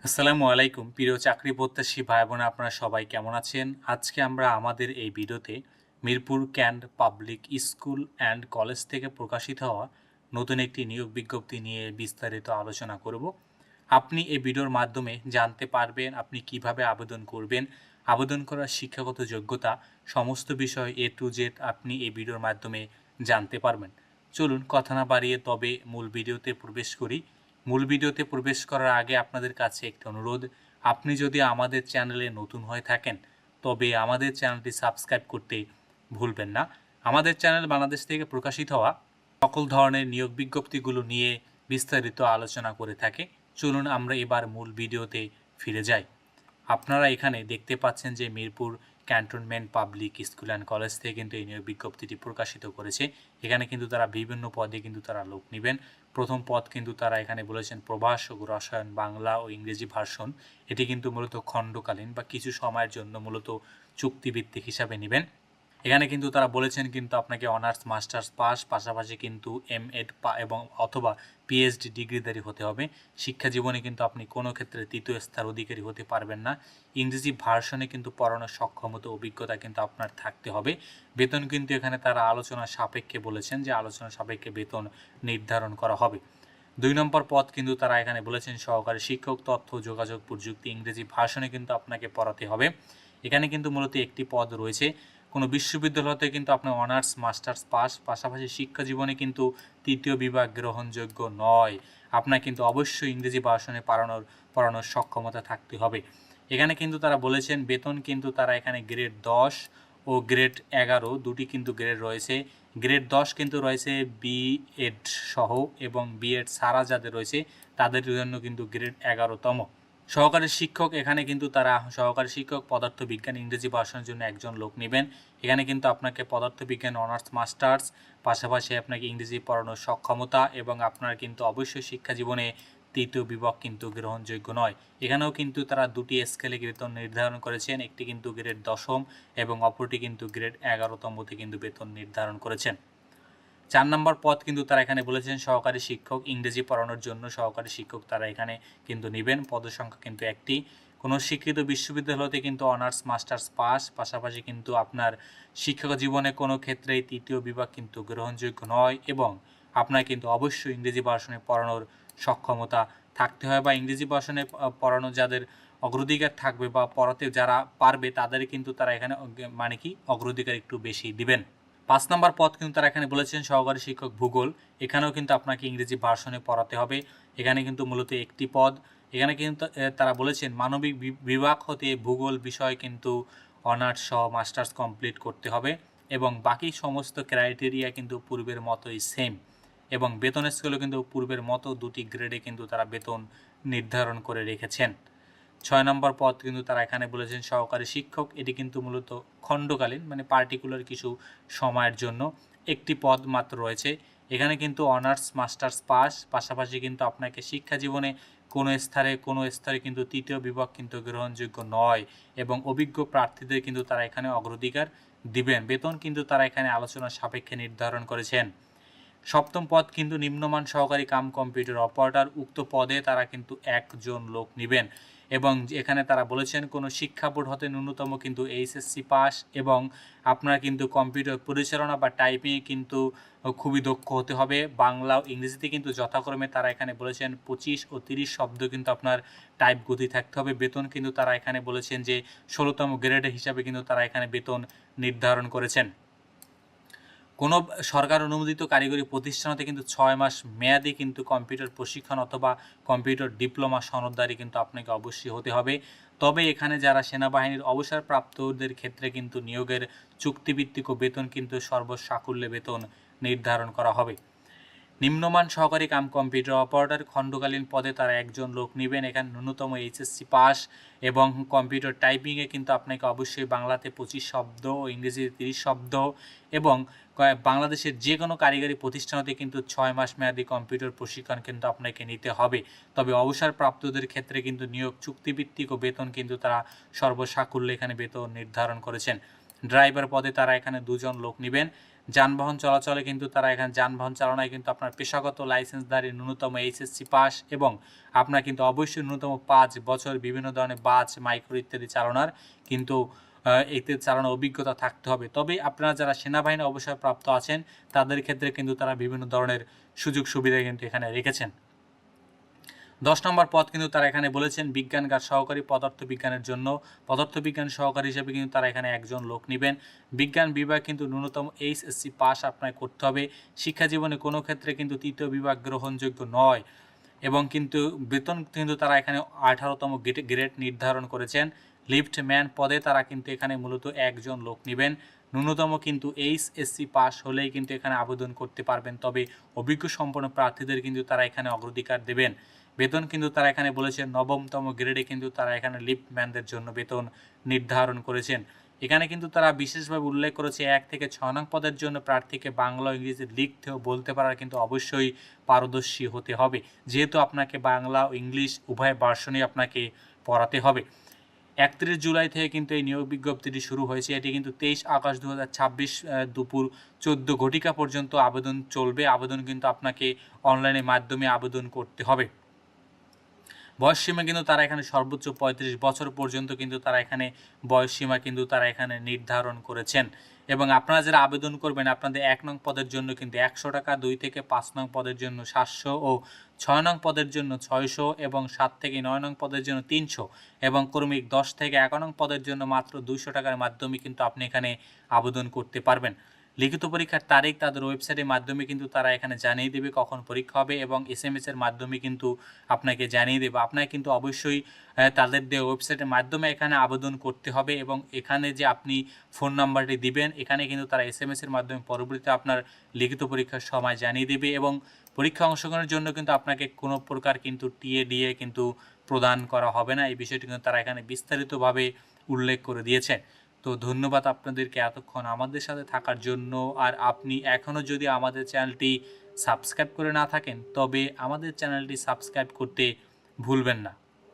আসসালামু আলাইকুম প্রিয় চাকরি প্রত্যাশী ভাই বোন আপনারা সবাই কেমন আছেন? আজকে আমরা আমাদের এই ভিডিওতে Mirpur can't public school and college থেকে প্রকাশিত হওয়া নতুন একটি নিয়োগ বিজ্ঞপ্তি নিয়ে বিস্তারিত আলোচনা করব। আপনি এই ভিডিওর মাধ্যমে জানতে পারবেন আপনি কিভাবে আবেদন করবেন, আবেদন করার শিক্ষাগত যোগ্যতা, সমস্ত বিষয় A to Z আপনি এই ভিডিওর মাধ্যমে জানতে পারবেন। চলুন কথা না বাড়িয়ে তবে মূল ভিডিওতে প্রবেশ করি। মূল ভিডিওতে প্রবেশ করার আগে আপনাদের কাছে একটি অনুরোধ, আপনি যদি আমাদের চ্যানেলে নতুন হয়ে থাকেন তবে আমাদের চ্যানেলটি সাবস্ক্রাইব করতে ভুলবেন না। আমাদের চ্যানেল বাংলাদেশ থেকে প্রকাশিত হওয়া সকল ধরনের নিয়োগ বিজ্ঞপ্তিগুলো নিয়ে বিস্তারিত আলোচনা করে থাকে। চলুন আমরা এবার মূল ভিডিওতে ফিরে যাই। আপনারা এখানে দেখতে পাচ্ছেন যে Mirpur cantonment public school and college থেকে কিন্তু এই নিয়োগ বিজ্ঞপ্তিটি প্রকাশিত করেছে। এখানে কিন্তু তারা বিভিন্ন পদে কিন্তু তারা লোক নেবেন। প্রথম পদ কিন্তু তারা এখানে বলেছেন প্রভাষক রসায়ন বাংলা ও ইংরেজি ভার্সন। এটি কিন্তু মূলত খণ্ডকালীন বা কিছু সময়ের জন্য মূলত চুক্তিভিত্তিক হিসাবে নেবেন। এখানে কিন্তু তারা বলেছেন কিন্তু আপনাকে অনার্স মাস্টার্স পাস পাশাপাশি কিন্তু এমএড এবং অথবা পিএইচডি ডিগ্রিধারী হতে হবে। শিক্ষা জীবনে কিন্তু আপনি কোনো ক্ষেত্রে তৃতীয় স্তর অধিকারী হতে পারবেন না। ইংরেজি ভার্সনে কিন্তু পড়ানোর সক্ষমতা অভিজ্ঞতা কিন্তু আপনার থাকতে হবে। বেতন কিন্তু এখানে তারা আলোচনা সাপেক্ষে বলেছেন যে আলোচনা সাপেক্ষে বেতন নির্ধারণ করা হবে। ২ নম্বর পদ কিন্তু তারা এখানে বলেছেন সহকারী শিক্ষক তথ্য যোগাযোগ প্রযুক্তি ইংরেজি ভার্সনে কিন্তু আপনাকে পড়াতে হবে। এখানে কিন্তু মূলত একটি পদ রয়েছে। কোনো বিশ্ববিদ্যালয়তে কিন্তু আপনার অনার্স মাস্টার্স পাস পাশাপাশি শিক্ষা জীবনে কিন্তু তৃতীয় বিভাগ গ্রহণযোগ্য নয়। আপনার কিন্তু অবশ্যই ইংরেজি ভার্সনে পড়ানোর সক্ষমতা থাকতে হবে। এখানে কিন্তু তারা বলেছেন বেতন কিন্তু তারা এখানে গ্রেড 10 ও গ্রেড 11 দুটি কিন্তু গ্রেড রয়েছে। গ্রেড 10 কিন্তু রয়েছে বিএড সহ এবং বিএড ছাড়া যাদের রয়েছে তাদের জন্য কিন্তু গ্রেড 11তম। সহকারী শিক্ষক এখানে কিন্তু তারা সহকারী শিক্ষক পদার্থবিজ্ঞান ইংরেজি ভার্সনের জন্য একজন লোক নেবেন। এখানে কিন্তু আপনাকে পদার্থবিজ্ঞান অনার্স মাস্টার্স পাশাপাশি আপনাকে ইংরেজি পড়ানোর সক্ষমতা এবং আপনার কিন্তু অবশ্যই শিক্ষা জীবনে তৃতীয় বিভাগ কিন্তু গ্রহণযোগ্য নয়। এখানেও কিন্তু তারা দুটি স্কেলে বেতন নির্ধারণ করেছেন, একটি কিন্তু গ্রেড 10 এবং অপরটি কিন্তু গ্রেড 11তমতে কিন্তু বেতন নির্ধারণ করেছেন। ৪ নম্বর পদ কিন্তু তারা এখানে বলেছেন সহকারী শিক্ষক ইংরেজি পড়ানোর জন্য সহকারী শিক্ষক তারা এখানে কিন্তু নেবেন। পদের সংখ্যা কিন্তু একটি। কোনো স্বীকৃত বিশ্ববিদ্যালয়তে কিন্তু অনার্স মাস্টার্স পাস পাশাপাশি কিন্তু আপনার শিক্ষক জীবনে কোনো ক্ষেত্রেই তৃতীয় বিভাগ কিন্তু গ্রহণযোগ্য নয় এবং আপনার কিন্তু অবশ্যই ইংরেজি ভার্সনে পড়ানোর সক্ষমতা থাকতে হয় বা ইংরেজি ভার্সনে পড়ানো যাদের অগ্রাধিকার থাকবে বা পড়াতে যারা পারবে তাদের কিন্তু তারা এখানে অগ্রাধিকার একটু বেশি দিবেন। ৫ নম্বর পদ কিন্তু তারা এখানে বলেছেন সহকারী শিক্ষক ভূগোল। এখানেও কিন্তু আপনাকে ইংরেজি ভার্সনে পড়াতে হবে। এখানে কিন্তু মূলত একটি পদ। এখানে কিন্তু তারা বলেছেন মানবিক বিভাগ হতে ভূগোল বিষয় কিন্তু অনার্স সহ মাস্টার্স কমপ্লিট করতে হবে এবং বাকি সমস্ত ক্রাইটেরিয়া কিন্তু পূর্বের মতোই সেম এবং বেতন স্কেলও কিন্তু পূর্বের মতো দুটি গ্রেডে কিন্তু তারা বেতন নির্ধারণ করে রেখেছেন। ৬ নম্বর পদ কিন্তু তারা এখানে বলেছেন সহকারী শিক্ষক। এটি কিন্তু মূলত খণ্ডকালীন পার্টিকুলার কিছু সময়ের জন্য একটি পদ মাত্র রয়েছে। এখানে কিন্তু অনার্স মাস্টার্স পাস পাশাপাশি কিন্তু আপনাকে শিক্ষা জীবনে কোনো স্তরে কিন্তু তৃতীয় বিভাগ কিন্তু গ্রহণযোগ্য নয় এবং অভিজ্ঞ প্রার্থীদের কিন্তু তারা এখানে অগ্রাধিকার দিবেন। বেতন কিন্তু তারা এখানে আলোচনা সাপেক্ষে নির্ধারণ করেছেন। ৭ম পদ কিন্তু নিম্নমান সহকারী কাম কম্পিউটার অপারেটর। উক্ত পদে তারা কিন্তু একজন লোক নেবেন এবং এখানে তারা বলেছেন কোনো শিক্ষা বোর্ড হতে ন্যূনতম কিন্তু এইচএসসি পাস এবং আপনার কিন্তু কম্পিউটার পরিচালনা বা টাইপিংয়ে কিন্তু খুবই দক্ষ হতে হবে। বাংলা ও ইংরেজিতে কিন্তু যথাক্রমে তারা এখানে বলেছেন ২৫ ও ৩০ শব্দ কিন্তু আপনার টাইপ গতি থাকতে হবে। বেতন কিন্তু তারা এখানে বলেছেন যে ১৬তম গ্রেড হিসাবে কিন্তু তারা এখানে বেতন নির্ধারণ করেছেন। কোনো সরকার অনুমোদিত কারিগরি প্রতিষ্ঠান হতে কিন্তু ৬ মাস মেয়াদি কিন্তু কম্পিউটার প্রশিক্ষণ অথবা কম্পিউটার ডিপ্লোমা সনদধারী কিন্তু আপনাকে অবশ্যই হতে হবে। তবে এখানে যারা সেনাবাহিনীর অবসরপ্রাপ্তদের ক্ষেত্রে কিন্তু নিয়োগের চুক্তিভিত্তিক ও বেতন কিন্তু সর্বসাকুল্যে বেতন নির্ধারণ করা হবে। নিম্নমান সহকারী কাম কম্পিউটার অপারেটর খণ্ডকালীন পদে তারা একজন লোক নেবেন। এখানে ন্যূনতম এইচএসসি পাস এবং কম্পিউটার টাইপিংয়ে কিন্তু আপনাকে অবশ্যই বাংলাতে ২৫ শব্দ ও ইংরেজিতে ৩০ শব্দ এবং বাংলাদেশের যে কোনো কারিগরি প্রতিষ্ঠান হতে কিন্তু ৬ মাস মেয়াদি কম্পিউটার প্রশিক্ষণ কিন্তু আপনাকে নিতে হবে। তবে অবসরপ্রাপ্তদের ক্ষেত্রে কিন্তু নিয়োগ চুক্তিভিত্তিক ও বেতন কিন্তু তারা সর্বসাকুল্যে এখানে বেতন নির্ধারণ করেছেন। ড্রাইভার পদে তারা এখানে ২ জন লোক নেবেন। যানবাহন চলাচলে কিন্তু তারা এখানে যানবাহন চালানোয় কিন্তু আপনার পেশাগত লাইসেন্সধারী ন্যূনতম এইচএসসি পাস এবং আপনার কিন্তু অবশ্যই ন্যূনতম 5 বছর বিভিন্ন ধরনের বাস মাইক্রো ইত্যাদি চালানোর কিন্তু এতে চালানোর অভিজ্ঞতা থাকতে হবে। তবে আপনারা যারা সেনাবাহিনী অবসরপ্রাপ্ত আছেন তাদের ক্ষেত্রে কিন্তু তারা বিভিন্ন ধরনের সুযোগ সুবিধা কিন্তু এখানে রেখেছেন। 10 নম্বর পদ কিন্তু তারা এখানে বলেছেন বিজ্ঞানগার সহকারী পদার্থবিজ্ঞানের জন্য। পদার্থবিজ্ঞান সহকারী হিসেবে কিন্তু তারা এখানে একজন লোক নেবেন। বিজ্ঞান বিভাগ কিন্তু ন্যূনতম এইচএসসি পাস আপনাকে করতে হবে। শিক্ষা জীবনে কোনো ক্ষেত্রে কিন্তু তৃতীয় বিভাগ গ্রহণযোগ্য নয় এবং কিন্তু বেতন কিন্তু তারা এখানে 18তম গ্রেড নির্ধারণ করেছেন। লিফটম্যান পদে তারা কিন্তু এখানে মূলত একজন লোক নেবেন। ন্যূনতম কিন্তু এইচএসসি পাস হলেই কিন্তু এখানে আবেদন করতে পারবেন, তবে অভিজ্ঞ সম্পন্ন প্রার্থীদের কিন্তু তারা এখানে অগ্রাধিকার দেবেন। বেতন কিন্তু তারা এখানে বলেছেন 9তম গ্রেডে কিন্তু তারা এখানে লিফটম্যানদের জন্য বেতন নির্ধারণ করেছেন। এখানে কিন্তু তারা বিশেষভাবে উল্লেখ করেছে 1 থেকে 6 নং পদের জন্য প্রার্থীকে বাংলা ও ইংরেজি লিখতে ও বলতে পারার কিন্তু অবশ্যই পারদর্শী হতে হবে, যেহেতু আপনাকে বাংলা ও ইংলিশ উভয় ভার্সনই আপনাকে পড়াতে হবে। 31 জুলাই থেকে কিন্তু এই নিয়োগ বিজ্ঞপ্তিটি শুরু হয়েছে। এটি কিন্তু 23 আগস্ট 2026 দুপুর 14 ঘটিকা পর্যন্ত আবেদন চলবে। আবেদন কিন্তু আপনাকে অনলাইনের মাধ্যমে আবেদন করতে হবে। বয়সসীমা কিন্তু তারা এখানে সর্বোচ্চ 35 বছর পর্যন্ত কিন্তু তারা এখানে বয়সসীমা কিন্তু তারা এখানে নির্ধারণ করেছেন। এবং আপনারা যারা আবেদন করবেন আপনাদের 1 নং পদের জন্য কিন্তু 100 টাকা, 2 থেকে 5 নং পদের জন্য 700 ও 6 নং পদের জন্য 600 এবং 7 থেকে 9 নং পদের জন্য 300 এবং ক্রমিক 10 থেকে 11 নং পদের জন্য মাত্র 200 টাকার মাধ্যমে কিন্তু আপনি এখানে আবেদন করতে পারবেন। লিখিত পরীক্ষার তারিখ তাদের ওয়েবসাইটের মাধ্যমে কিন্তু তারা এখানে জানিয়ে দেবে কখন পরীক্ষা হবে এবং SMS এর মাধ্যমে কিন্তু আপনাকে জানিয়ে দেবে। আপনাকে কিন্তু অবশ্যই তাদের দেওয়া ওয়েবসাইটের মাধ্যমে এখানে আবেদন করতে হবে এবং এখানে যে আপনি ফোন নাম্বারটি দিবেন এখানে কিন্তু তারা SMS এর মাধ্যমে পরবর্তীতে আপনার লিখিত পরীক্ষার সময় জানিয়ে দেবে এবং পরীক্ষা অংশগ্রহণের জন্য কিন্তু আপনাকে কোনো প্রকার কিন্তু টিএ কিন্তু প্রদান করা হবে না। এই বিষয়টি কিন্তু তারা এখানে বিস্তারিতভাবে উল্লেখ করে দিয়েছে। তো ধন্যবাদ আপনাদেরকে এতক্ষণ আমাদের সাথে থাকার জন্য। আর আপনি এখনও যদি আমাদের চ্যানেলটি সাবস্ক্রাইব করে না থাকেন তবে আমাদের চ্যানেলটি সাবস্ক্রাইব করতে ভুলবেন না।